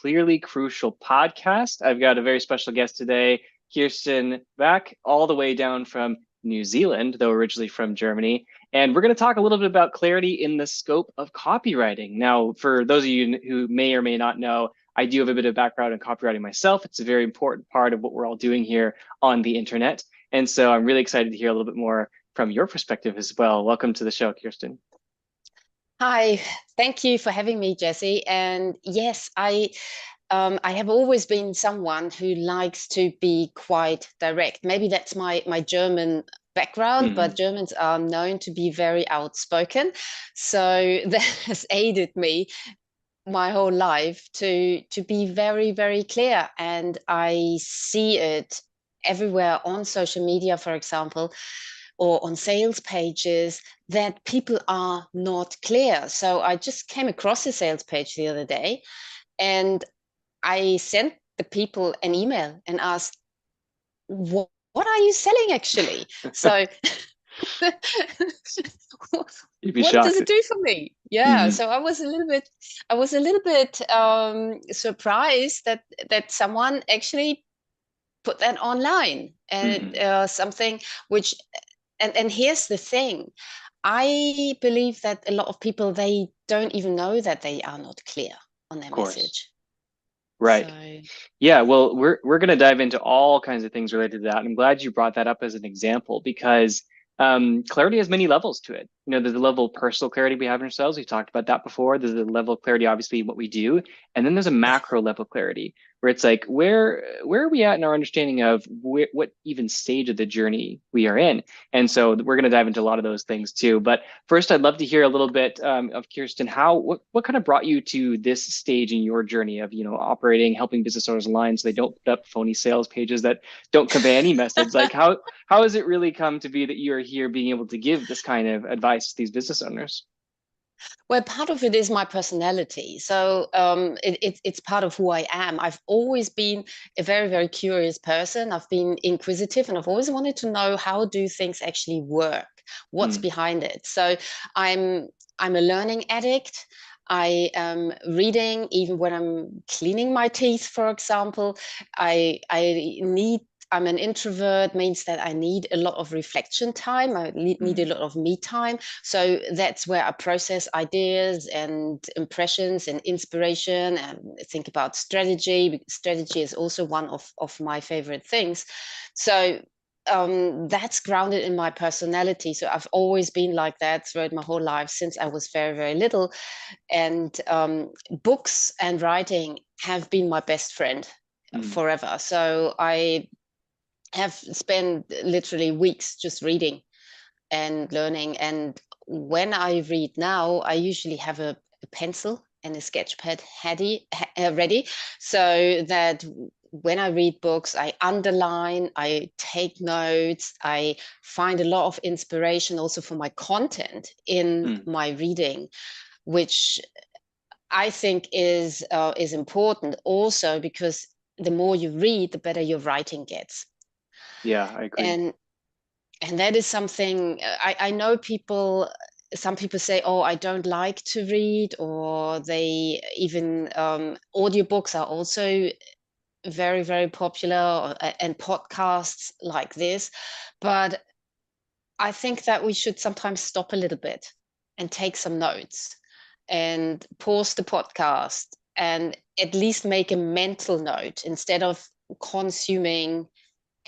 Clearly Crucial podcast. I've got a very special guest today, Kirsten Back, all the way down from New Zealand, though originally from Germany. And we're going to talk a little bit about clarity in the scope of copywriting. Now, for those of you who may or may not know, I do have a bit of background in copywriting myself. It's a very important part of what we're all doing here on the internet. And so I'm really excited to hear a little bit more from your perspective as well. Welcome to the show, Kirsten. Hi, thank you for having me, Jesse. And yes, I have always been someone who likes to be quite direct. Maybe that's my German background, but Mm, Germans are known to be very outspoken. So that has aided me my whole life to be very, very clear. And I see it everywhere on social media, for example, or on sales pages, that people are not clear. So I just came across a sales page the other day, and I sent the people an email and asked, what are you selling actually? So you'd be what does shocked. it do for me? Yeah, Mm, so I was a little bit surprised that someone actually put that online, and mm, something which and here's the thing. I believe that a lot of people, they don't even know that they are not clear on of their course. message. Right. So Yeah, well, we're going to dive into all kinds of things related to that. And I'm glad you brought that up as an example because clarity has many levels to it. There's a level of personal clarity we have in ourselves. We've talked about that before. There's a level of clarity, obviously, in what we do, and then there's a macro level clarity where it's like where are we at in our understanding of what even stage of the journey we are in. And so we're going to dive into a lot of those things too. But first, I'd love to hear a little bit of Kirsten. What kind of brought you to this stage in your journey of operating, helping business owners align so they don't put up phony sales pages that don't convey any message? Like how has it really come to be that you are here being able to give this kind of advice to these business owners? well, part of it is my personality. So it's part of who I am. I've always been a very, very curious person. I've been inquisitive, and I've always wanted to know, how do things actually work? What's Mm, behind it? So I'm I'm a learning addict. I am reading even when I'm cleaning my teeth, for example. I need I'm an introvert, means that I need a lot of reflection time. I need a mm, lot of me time. So that's where I process ideas and impressions and inspiration and think about strategy. Strategy is also one of my favorite things. So that's grounded in my personality. So I've always been like that throughout my whole life since I was very, very little. And books and writing have been my best friend mm. forever. So I have spent literally weeks just reading and learning. And when I read now, I usually have a pencil and a sketch pad ready, so that when I read books, I underline, I take notes, I find a lot of inspiration also for my content in Mm. my reading, which I think is important also because the more you read, the better your writing gets. Yeah, I agree. And that is something I know people. Some people say, "Oh, I don't like to read," or they even audiobooks are also very, very popular, and podcasts like this. But I think that we should sometimes stop a little bit and take some notes and pause the podcast and at least make a mental note instead of consuming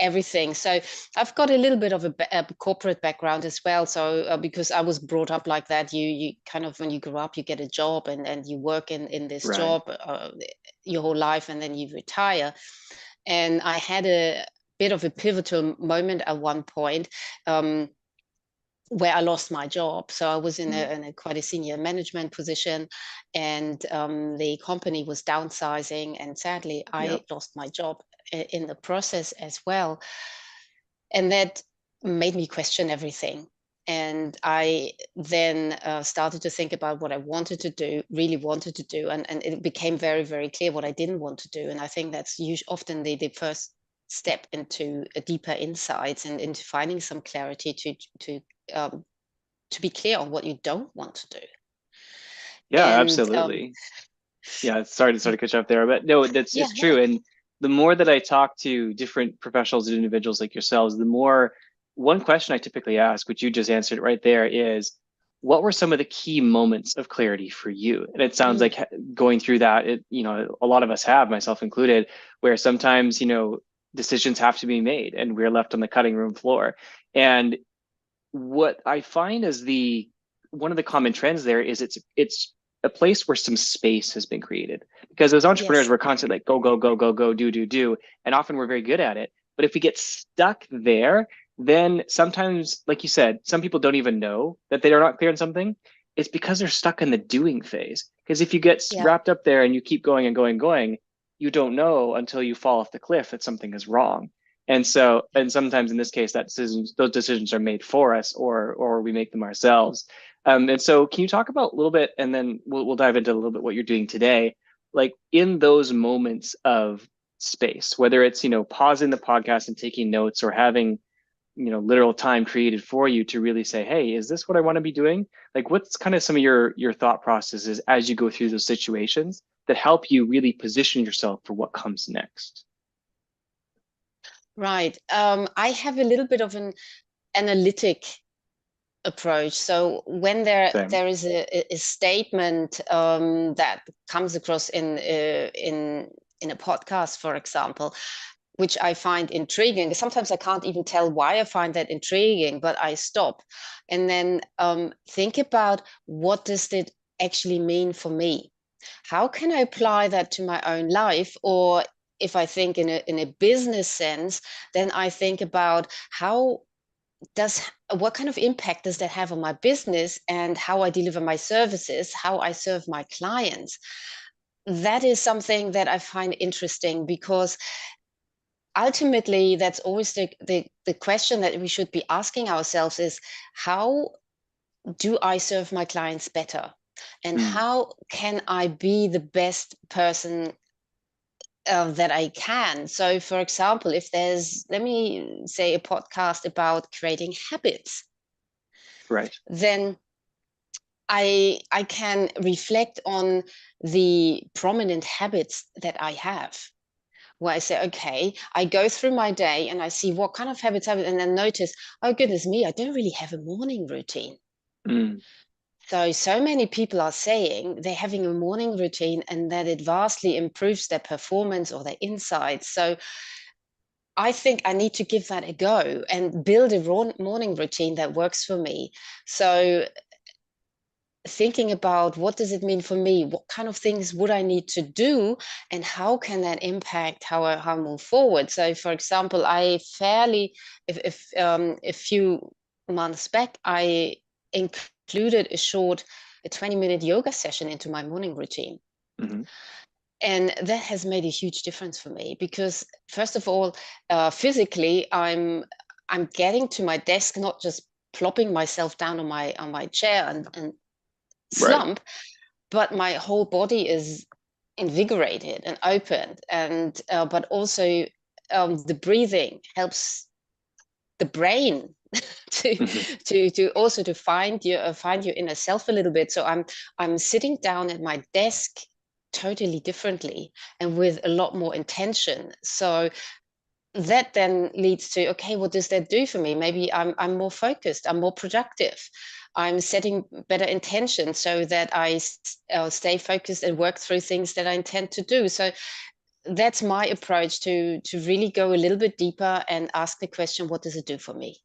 everything. So I've got a little bit of a corporate background as well. So because I was brought up like that, you kind of, when you grow up, you get a job, and you work in this Right. job your whole life, and then you retire. And I had a bit of a pivotal moment at one point, um, where I lost my job. So I was Mm. in a quite a senior management position, and the company was downsizing, and sadly, I Yep. lost my job in the process as well. And that made me question everything. And I then started to think about what I wanted to do, really wanted to do, and it became very, very clear what I didn't want to do. And I think that's often the first step into a deeper insights and into finding some clarity um, to be clear on what you don't want to do. Yeah, And absolutely. Yeah, sorry to sort of catch up there, but no, Yeah, it's no. true. And the more that I talk to different professionals and individuals like yourselves, the more one question I typically ask, which you just answered right there, is what were some of the key moments of clarity for you? And it sounds Mm, like going through that, a lot of us have, myself included, where sometimes, decisions have to be made and we're left on the cutting room floor. And what I find is the one of the common trends there is it's a place where some space has been created, because as entrepreneurs yes. we're constantly like go go go go go do, and often we're very good at it. But if we get stuck there, then sometimes, like you said, some people don't even know that they are not clear on something. It's because they're stuck in the doing phase. Because if you get Yeah. wrapped up there and you keep going and going and going, you don't know until you fall off the cliff that something is wrong. And sometimes in this case, those decisions are made for us, or we make them ourselves. And so, can you talk about a little bit, and then we'll dive into a little bit what you're doing today, like in those moments of space, whether it's pausing the podcast and taking notes, or having literal time created for you to really say, hey, is this what I want to be doing? Like, what's kind of some of your thought processes as you go through those situations that help you really position yourself for what comes next? Right. I have a little bit of an analytic approach. So when Same. there is a statement that comes across in a podcast, for example, which I find intriguing. Sometimes I can't even tell why I find that intriguing, but I stop and then think about what does it actually mean for me? How can I apply that to my own life? Or if I think in a business sense, then I think about does what kind of impact does that have on my business and how I deliver my services, how I serve my clients. That is something that I find interesting because ultimately that's always the question that we should be asking ourselves is how do I serve my clients better? And Mm, how can I be the best person that I can? So, for example, if there's, let me say, a podcast about creating habits, right. then I can reflect on the prominent habits that I have. Where I say, okay, I go through my day and I see what kind of habits I have, and then notice, oh goodness me, I don't really have a morning routine. Mm, So many people are saying they're having a morning routine and that it vastly improves their performance or their insights. So I think I need to give that a go and build a morning routine that works for me. So thinking about what does it mean for me, what kind of things would I need to do, and how can that impact how I move forward. So for example, I fairly if a few months back I included a 20-minute yoga session into my morning routine, mhm. and that has made a huge difference for me because first of all, physically I'm getting to my desk, not just plopping myself down on my chair and Right. slump, but my whole body is invigorated and opened, and but also the breathing helps the brain to Mhm. to also to find your inner self a little bit. So I'm sitting down at my desk totally differently and with a lot more intention. So that then leads to, okay, what does that do for me? Maybe I'm more focused, I'm more productive, I'm setting better intention so that I stay focused and work through things that I intend to do. So that's my approach to really go a little bit deeper and ask the question, what does it do for me?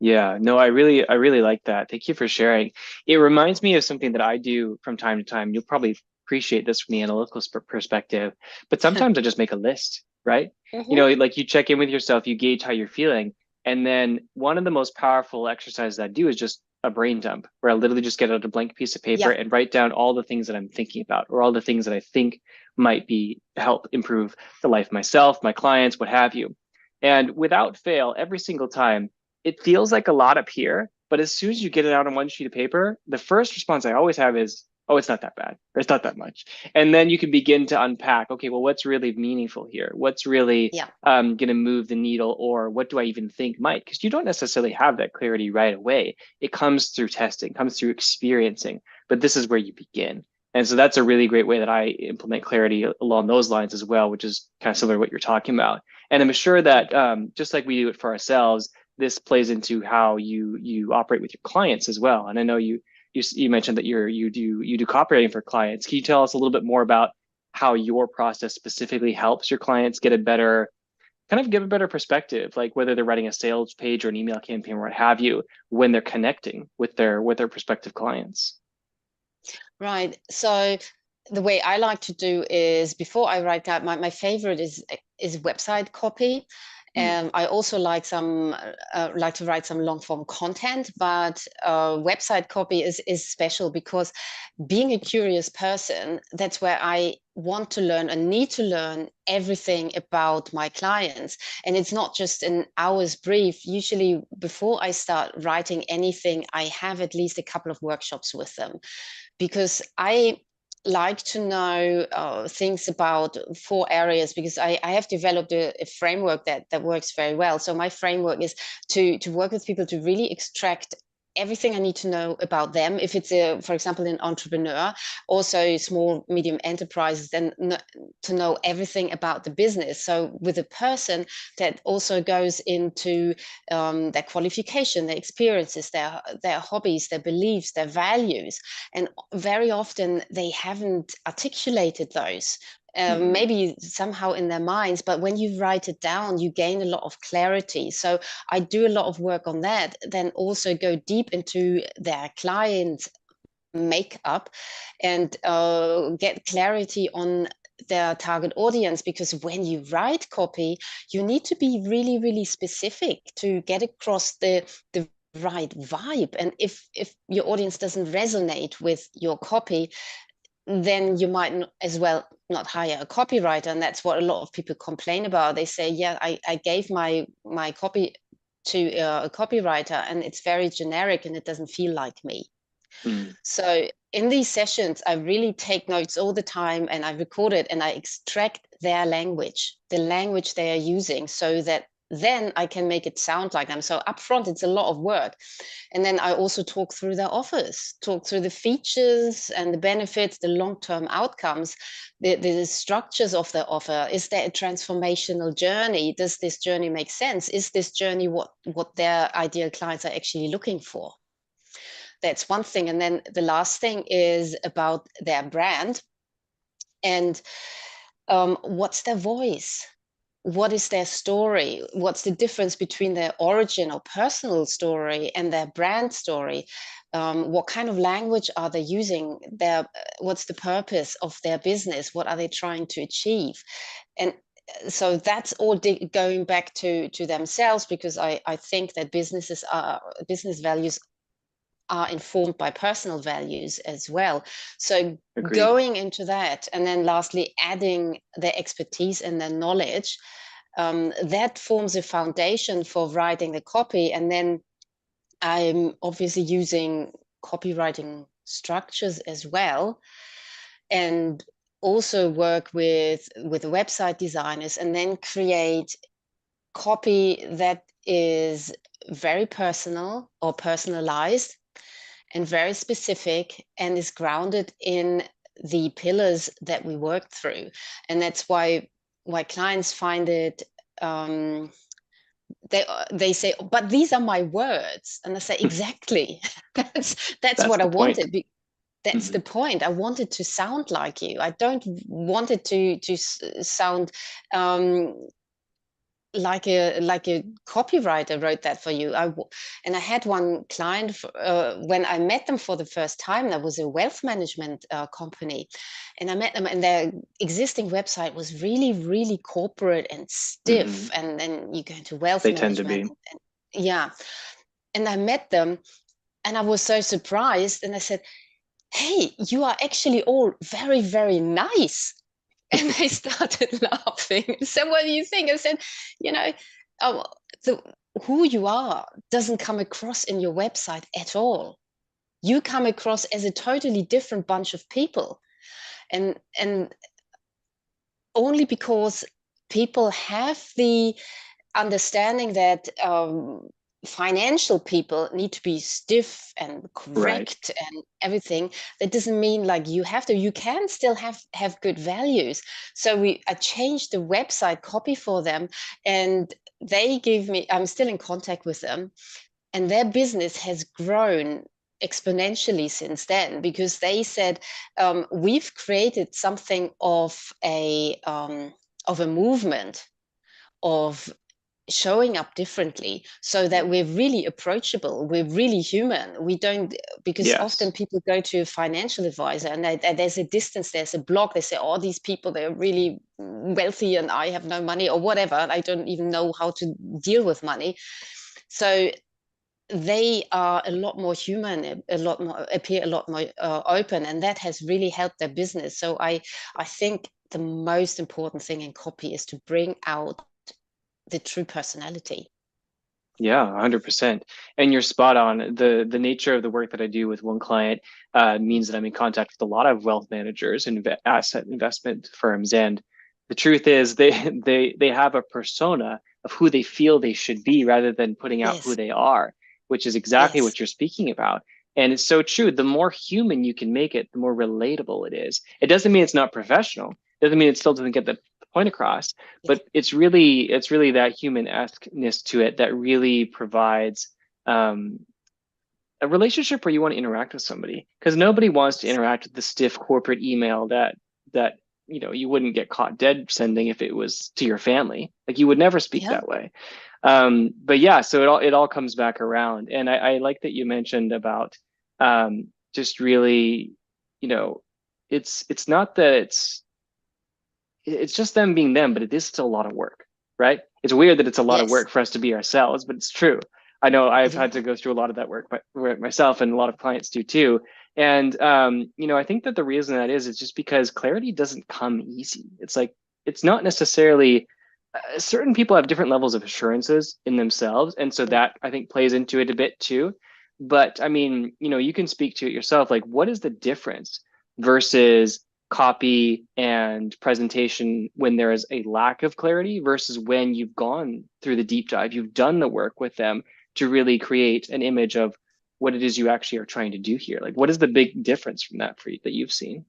Yeah, no, I really like that. Thank you for sharing. It reminds me of something that I do from time to time. You'll probably appreciate this from the analytical perspective, but sometimes I just make a list, right? Hmm. Like you check in with yourself, you gauge how you're feeling. And then one of the most powerful exercises I do is just a brain dump, where I literally just get out a blank piece of paper Yeah. and write down all the things that I'm thinking about, or all the things that I think might be help improve the life of myself, my clients, what have you. And without fail, every single time, it feels like a lot up here, but as soon as you get it out on one sheet of paper, the first response I always have is, oh, it's not that bad, or it's not that much. And then you can begin to unpack, okay, well, what's really meaningful here? What's really Yeah. going to move the needle, or what do I even think might? Because you don't necessarily have that clarity right away. It comes through testing, comes through experiencing, but this is where you begin. And so that's a really great way that I implement clarity along those lines as well, which is kind of similar to what you're talking about. And I'm sure that just like we do it for ourselves, this plays into how you operate with your clients as well. And I know you mentioned that you do copywriting for clients. Can you tell us a little bit more about how your process specifically helps your clients get a better kind of give a better perspective, like whether they're writing a sales page or an email campaign or what have you, when they're connecting with their prospective clients? Right. So the way I like to do is before I write that, my favorite is website copy. Mm, I also like to write some long form content, but website copy is special because being a curious person, that's where I want to learn and need to learn everything about my clients. And it's not just an hour's brief. Usually, before I start writing anything, I have at least a couple of workshops with them because I like to know things about 4 areas because I have developed a framework that works very well. So my framework is to work with people to really extract everything I need to know about them. If it's for example, an entrepreneur, also small, medium enterprises, then to know everything about the business. So with a person, that also goes into their qualification, their experiences, their hobbies, their beliefs, their values. And very often they haven't articulated those. mm, Maybe somehow in their minds, but when you write it down, you gain a lot of clarity. So I do a lot of work on that, then also go deep into their client makeup and get clarity on their target audience, because when you write copy, you need to be really, really specific to get across the right vibe. And if your audience doesn't resonate with your copy, then you might as well not hire a copywriter. And that's what a lot of people complain about. They say, yeah, I gave my copy to a copywriter and it's very generic and it doesn't feel like me. mm. So in these sessions, I really take notes all the time and I record it and I extract their language, the language they are using, so that then I can make it sound like them. So upfront, it's a lot of work. And then I also talk through their offers, talk through the features and the benefits, the long-term outcomes, the structures of the offer. Is there a transformational journey? Does this journey make sense? Is this journey what their ideal clients are actually looking for? That's one thing. And then the last thing is about their brand and what's their voice? What is their story? What's the difference between their origin or personal story and their brand story? What kind of language are they using? What's the purpose of their business? What are they trying to achieve? And so that's all going back to themselves, because I think that business values are informed by personal values as well. So Agreed. going into that, and then lastly, adding their expertise and their knowledge, that forms a foundation for writing the copy. And then I'm obviously using copywriting structures as well, and also work with website designers, and then create copy that is very personal or personalized and very specific and is grounded in the pillars that we work through. And that's why clients find it they say, but these are my words. And I say, exactly. That's That's what I the point. wanted. That's Hmm. the point. I wanted to sound like you. I don't want it to sound like a copywriter wrote that for you. And I had one client when I met them for the first time. That was a wealth management company, and I met them, and their existing website was really, really corporate and stiff. Hmm. And then you go into wealth They tend to management, be. and yeah. And I met them, and I was so surprised. And I said, "Hey, you are actually all very, very nice." And they started laughing. So what do you think? I said, you know, oh, the, who you are doesn't come across in your website at all. You come across as a totally different bunch of people. And only because people have the understanding that financial people need to be stiff and Right. correct and everything. That doesn't mean like you can still have good values. So I changed the website copy for them, and they gave me, I'm still in contact with them, and their business has grown exponentially since then, because they said, we've created something of a movement of showing up differently, so that we're really approachable, we're really human. We don't, because often Yes. people go to a financial advisor, and there's a distance, there's a block. They say, oh, these people, they're really wealthy and I have no money, or whatever. I don't even know how to deal with money. So they are a lot more human, a lot more, appear a lot more open, and that has really helped their business. So I think the most important thing in copy is to bring out the true personality. Yeah, 100%. And you're spot on. The nature of the work that I do with one client means that I'm in contact with a lot of wealth managers and asset investment firms. And the truth is they have a persona of who they feel they should be rather than putting out who Yes, they are, which is exactly yes, what you're speaking about. And it's so true. The more human you can make it, the more relatable it is. It doesn't mean it's not professional. It doesn't mean it still doesn't get the point across, yes, but it's really that human-esqueness to it that really provides um, a relationship where you want to interact with somebody, because nobody wants to interact with the stiff corporate email that you wouldn't get caught dead sending if it was to your family. Like you would never speak yeah, that way. But yeah, so it all comes back around, and I like that you mentioned about just really, you know, it's not that it's just them being them, but it is still a lot of work, right? It's weird that it's a lot of yes, work for us to be ourselves, but it's true. I know I've had to yeah, go through a lot of that work myself, and a lot of clients do too. And I think that the reason that is just because clarity doesn't come easy. It's like it's not necessarily certain people have different levels of assurances in themselves, and so yeah, that I think plays into it a bit too. But I mean, you can speak to it yourself. Like, what is the difference versus copy and presentation when there is a lack of clarity versus when you've gone through the deep dive, you've done the work with them to really create an image of what it is you actually are trying to do here? Like, what is the big difference from that for you that you've seen?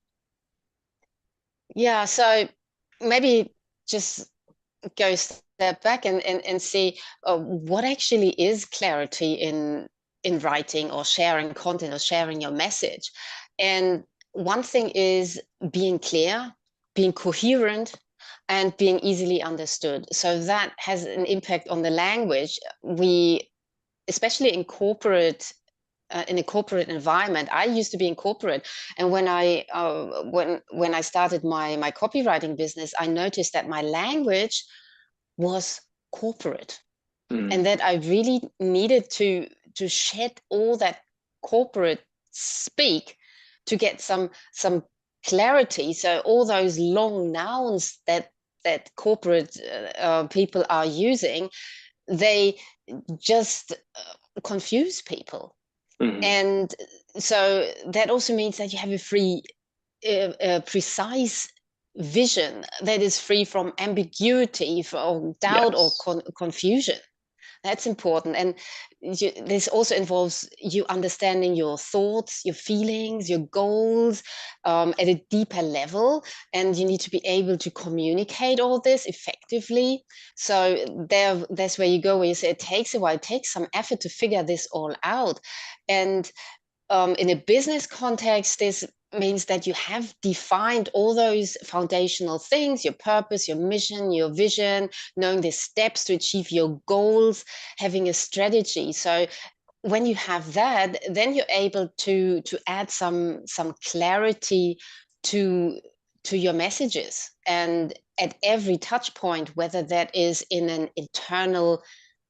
yeah. So maybe just go a step back and see what actually is clarity in writing or sharing content or sharing your message. And one thing is being clear, being coherent, and being easily understood. So that has an impact on the language. We, especially in a corporate environment. I used to be in corporate, and when I started my copywriting business, I noticed that my language was corporate, Mm, and that I really needed to shed all that corporate speak to get some clarity. So all those long nouns that corporate people are using, they just confuse people. mm, And so that also means that you have a precise vision that is free from ambiguity, from doubt or yes. confusion. That's important. And this also involves you understanding your thoughts, your feelings, your goals at a deeper level. And you need to be able to communicate all this effectively. So that's where you go, where you say it takes a while, it takes some effort to figure this all out. And in a business context, this means that you have defined all those foundational things, your purpose, your mission, your vision, knowing the steps to achieve your goals, having a strategy. So when you have that, then you're able to add some clarity to to your messages. And at every touch point, whether that is in an internal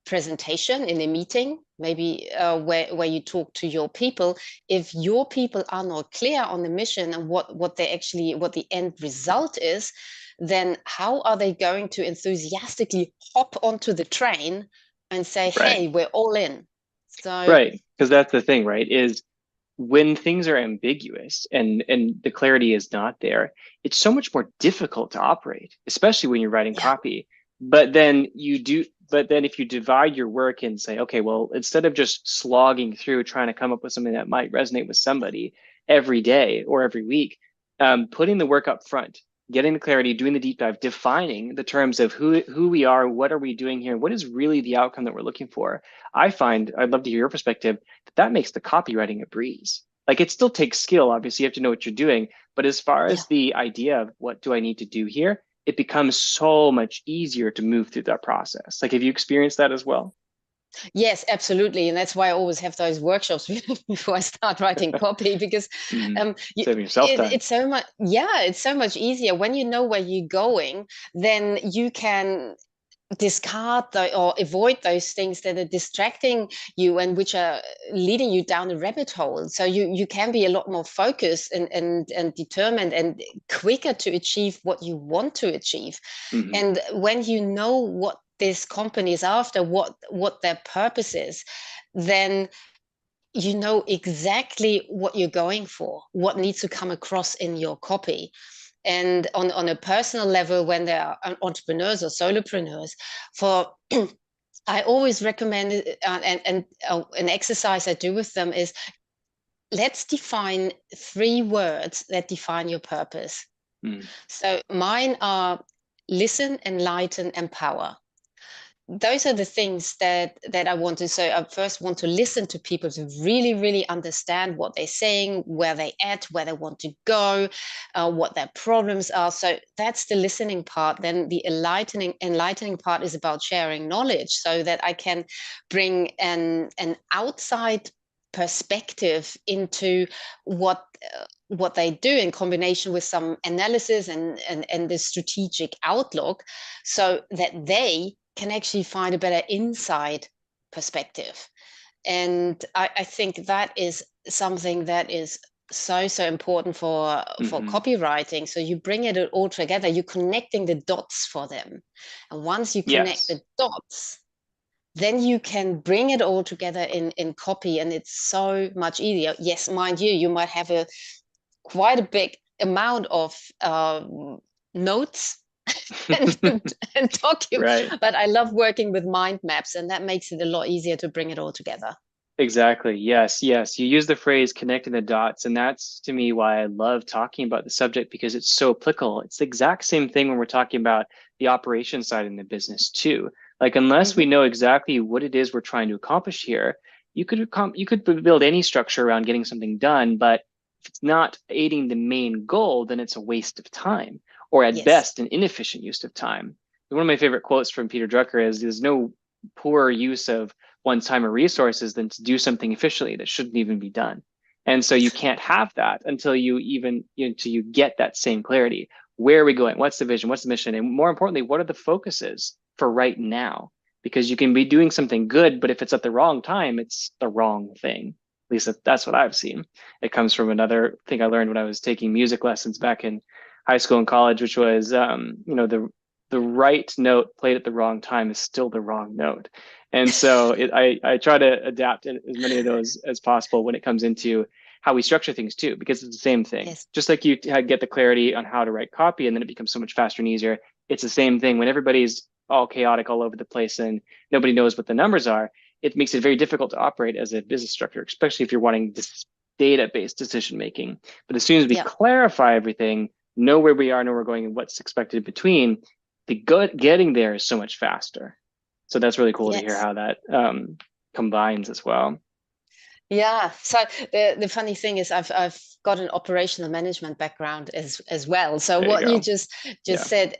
presentation in a meeting, maybe where you talk to your people, if your people are not clear on the mission and what the end result is, then how are they going to enthusiastically hop onto the train and say, Right. hey, we're all in? So Right. Because that's the thing, right? Is when things are ambiguous and the clarity is not there, it's so much more difficult to operate, especially when you're writing yeah, copy. But then you do, But then if you divide your work and say, okay, well, instead of just slogging through trying to come up with something that might resonate with somebody every day or every week, putting the work up front, getting the clarity, doing the deep dive, defining the terms of who we are, what are we doing here, what is really the outcome that we're looking for. I find, I'd love to hear your perspective, that makes the copywriting a breeze. Like, it still takes skill. Obviously, you have to know what you're doing. But as far Yeah. as the idea of what do I need to do here, it becomes so much easier to move through that process. Like, have you experienced that as well? Yes, absolutely. And that's why I always have those workshops before I start writing copy, because Saving yourself time. it's so much, yeah, it's so much easier when you know where you're going, then you can discard or avoid those things that are distracting you and which are leading you down a rabbit hole. So you can be a lot more focused and determined and quicker to achieve what you want to achieve. Mm-hmm. And when you know what this company is after, what their purpose is, then you know exactly what you're going for, what needs to come across in your copy. And on a personal level, when they are entrepreneurs or solopreneurs, for I always recommend an exercise I do with them is, let's define 3 words that define your purpose. Mm. So mine are listen, enlighten, empower. Those are the things that I want to. So I first want to listen to people to really understand what they're saying, where they at, where they want to go, what their problems are. So that's the listening part. Then the enlightening part is about sharing knowledge, so that I can bring an outside perspective into what they do, in combination with some analysis and the strategic outlook, so that they can actually find a better inside perspective. And I think that is something that is so important for Mm-hmm. copywriting. So you bring it all together, you're connecting the dots for them. And once you connect Yes. the dots, then you can bring it all together in copy, and it's so much easier. Yes, mind you, you might have a quite a big amount of notes and, and document, Right. but I love working with mind maps, and that makes it a lot easier to bring it all together. Exactly. Yes. Yes. You use the phrase connecting the dots. And that's to me why I love talking about the subject, because it's so applicable. It's the exact same thing when we're talking about the operation side in the business too. Like, unless we Hmm. know exactly what it is we're trying to accomplish here, you could build any structure around getting something done, but if it's not aiding the main goal, then it's a waste of time, or at Yes. best, an inefficient use of time. One of my favorite quotes from Peter Drucker is, "There's no poorer use of one's time or resources than to do something efficiently that shouldn't even be done." And so you can't have that until until you get that same clarity. Where are we going? What's the vision? What's the mission? And more importantly, what are the focuses for right now? Because you can be doing something good, but if it's at the wrong time, it's the wrong thing. At least that's what I've seen. It comes from another thing I learned when I was taking music lessons back in high school and college, which was, the right note played at the wrong time is still the wrong note. And so I try to adapt as many of those as possible when it comes into how we structure things too, because it's the same thing. Yes. Just like you get the clarity on how to write copy, and then it becomes so much faster and easier. It's the same thing when everybody's all chaotic all over the place and nobody knows what the numbers are. It makes it very difficult to operate as a business structure, especially if you're wanting this data-based decision making. But as soon as we Yeah. clarify everything, know where we are, know where we're going, and what's expected in between, the good getting there is so much faster. So that's really cool to hear Yes. how that combines as well. Yeah. So the funny thing is, I've got an operational management background as well. So There you what you go. just Yeah. said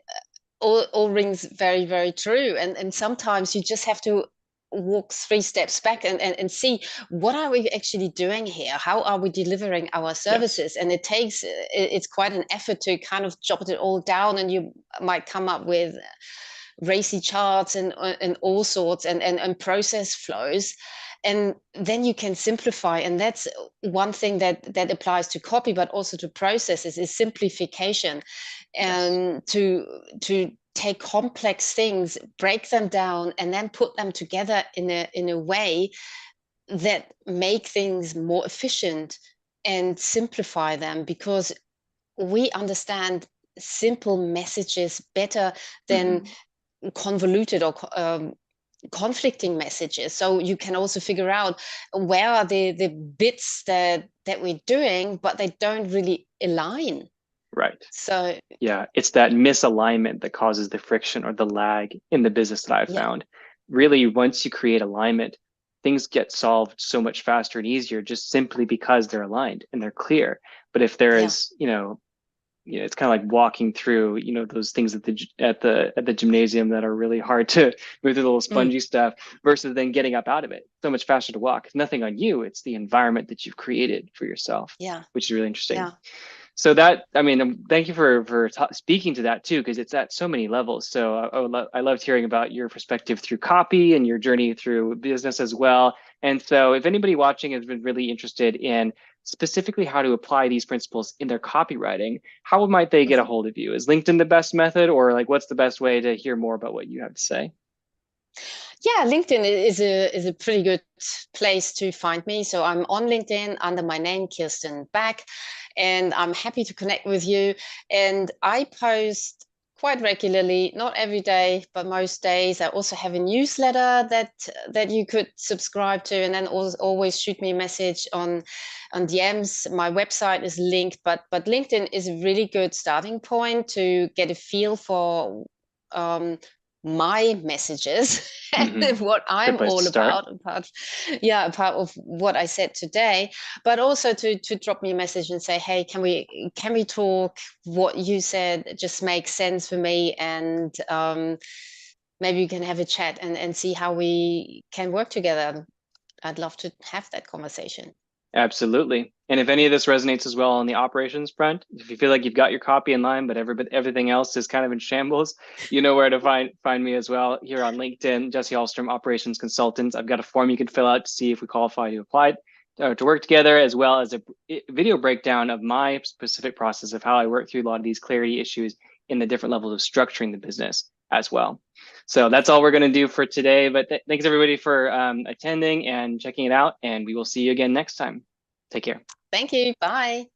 all rings very true. And sometimes you just have to walk 3 steps back and see, what are we actually doing here? How are we delivering our Yes. services? And it's quite an effort to kind of jot it all down, and you might come up with racy charts and all sorts and process flows. And then you can simplify, and that's one thing that applies to copy, but also to processes, is simplification. Yes. To take complex things, break them down, and then put them together in a way that make things more efficient and simplify them, because we understand simple messages better than Mm-hmm. convoluted or conflicting messages. So you can also figure out where are the bits that we're doing, but they don't really align. Right. So Yeah, it's that misalignment that causes the friction or the lag in the business that I've yeah, found. Really, once you create alignment, things get solved so much faster and easier just simply because they're aligned and they're clear. But if there yeah, is, it's kind of like walking through, those things at the gymnasium that are really hard to move through the little mm, spongy stuff versus then getting up out of it. So much faster to walk. It's nothing on you. It's the environment that you've created for yourself, yeah, which is really interesting. yeah. So that, I mean, thank you for speaking to that too, because it's at so many levels. So I loved hearing about your perspective through copy and your journey through business as well. And so if anybody watching has been really interested in specifically how to apply these principles in their copywriting, how might they get a Mhm. hold of you? Is LinkedIn the best method, or like what's the best way to hear more about what you have to say? Yeah, LinkedIn is a pretty good place to find me. So I'm on LinkedIn under my name, Kirsten Back, and I'm happy to connect with you. And I post quite regularly, not every day, but most days. I also have a newsletter that you could subscribe to, and then always shoot me a message on DMs. My website is linked, but LinkedIn is a really good starting point to get a feel for um, my messages Mm-hmm. and what Good I'm place to all start. about, apart of what I said today, but also to drop me a message and say, hey, can we talk? What you said just makes sense for me, and maybe we can have a chat and see how we can work together. I'd love to have that conversation. Absolutely. And if any of this resonates as well on the operations front, if you feel like you've got your copy in line, but everything else is kind of in shambles, you know where to find me as well here on LinkedIn, Jesse Hallstrom, Operations Consultants. I've got a form you can fill out to see if we qualify to apply to work together, as well as a video breakdown of my specific process of how I work through a lot of these clarity issues in the different levels of structuring the business as well. So that's all we're going to do for today. But thanks everybody for attending and checking it out. And we will see you again next time. Take care. Thank you. Bye.